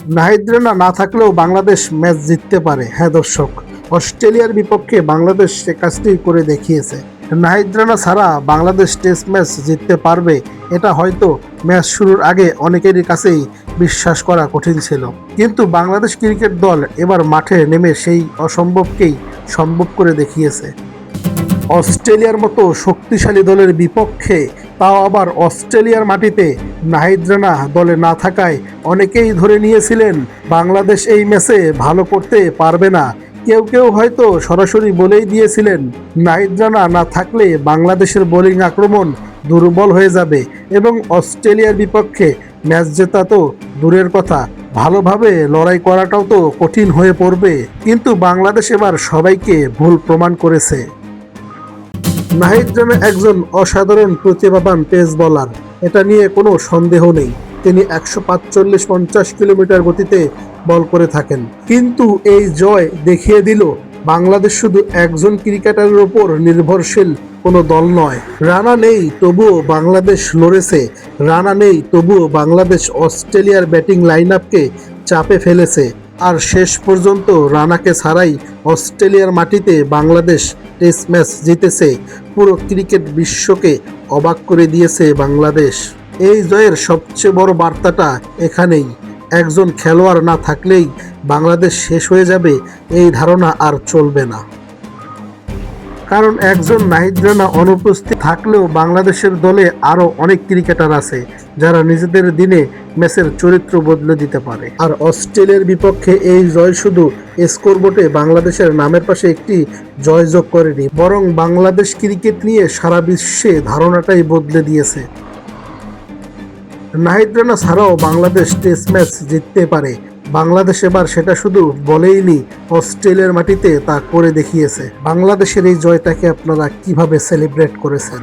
নাহিদ রানা না থাকলেও বাংলাদেশ ম্যাচ জিততে পারে। হ্যাঁ দর্শক, অস্ট্রেলিয়ার বিপক্ষে বাংলাদেশ সে কাজটি করে দেখিয়েছে। নাহিদ রানা ছাড়া বাংলাদেশ টেস্ট ম্যাচ জিততে পারবে এটা হয়তো ম্যাচ শুরুর আগে অনেকেরই কাছেই বিশ্বাস করা কঠিন ছিল। কিন্তু বাংলাদেশ ক্রিকেট দল এবার মাঠে নেমে সেই অসম্ভবকেই সম্ভব করে দেখিয়েছে। অস্ট্রেলিয়ার মতো শক্তিশালী দলের বিপক্ষে, তাও আবার অস্ট্রেলিয়ার মাটিতে, নাহিদ রানা দলে না থাকায় অনেকেই ধরে নিয়েছিলেন বাংলাদেশ এই ম্যাচে ভালো করতে পারবে না। কেউ কেউ হয়তো সরাসরি বলেই দিয়েছিলেন নাহিদ রানা না থাকলে বাংলাদেশের বোলিং আক্রমণ দুর্বল হয়ে যাবে এবং অস্ট্রেলিয়ার বিপক্ষে ম্যাচ জেতা তো দূরের কথা, ভালোভাবে লড়াই করাটাও তো কঠিন হয়ে পড়বে। কিন্তু বাংলাদেশ এবার সবাইকে ভুল প্রমাণ করেছে। নাহিদ রানা একজন অসাধারণ প্রতিভাবান পেস বোলার, এটা নিয়ে কোনো সন্দেহ নেই। তিনি 145-50 কিলোমিটার গতিতে বল করে থাকেন। কিন্তু এই জয় দেখিয়ে দিল বাংলাদেশ শুধু একজন ক্রিকেটারের উপর নির্ভরশীল কোনো দল নয়। রানা নেই তবুও বাংলাদেশ লড়েছে, রানা নেই তবুও বাংলাদেশ অস্ট্রেলিয়ার ব্যাটিং লাইন আপকে চাপে ফেলেছে। আর শেষ পর্যন্ত রানাকে ছাড়াই অস্ট্রেলিয়ার মাটিতে বাংলাদেশ টেস্ট ম্যাচ জিতেছে। পুরো ক্রিকেট বিশ্বকে অবাক করে দিয়েছে বাংলাদেশ। এই জয়ের সবচেয়ে বড় বার্তাটা এখানেই, একজন খেলোয়াড় না থাকলেই বাংলাদেশ শেষ হয়ে যাবে এই ধারণা আর চলবে না। কারণ একজন নাহিদ রানা অনুপস্থিত থাকলেও বাংলাদেশের দলে আরও অনেক ক্রিকেটার আছে যারা নিজেদের দিনে ম্যাচের চরিত্র বদলে দিতে পারে। আর অস্ট্রেলিয়ার বিপক্ষে এই জয় শুধু স্কোরবোর্ডে বাংলাদেশের নামের পাশে একটি জয় যোগ করেনি, বরং বাংলাদেশ ক্রিকেট নিয়ে সারা বিশ্বে ধারণাটাই বদলে দিয়েছে। নাহিদ রানা ছাড়াও বাংলাদেশ টেস্ট ম্যাচ জিততে পারে। বাংলাদেশ এবার সেটা শুধু বলেইনি, অস্ট্রেলিয়ার মাটিতে তা করে দেখিয়েছে। বাংলাদেশের এই জয়টাকে আপনারা কিভাবে সেলিব্রেট করেছেন?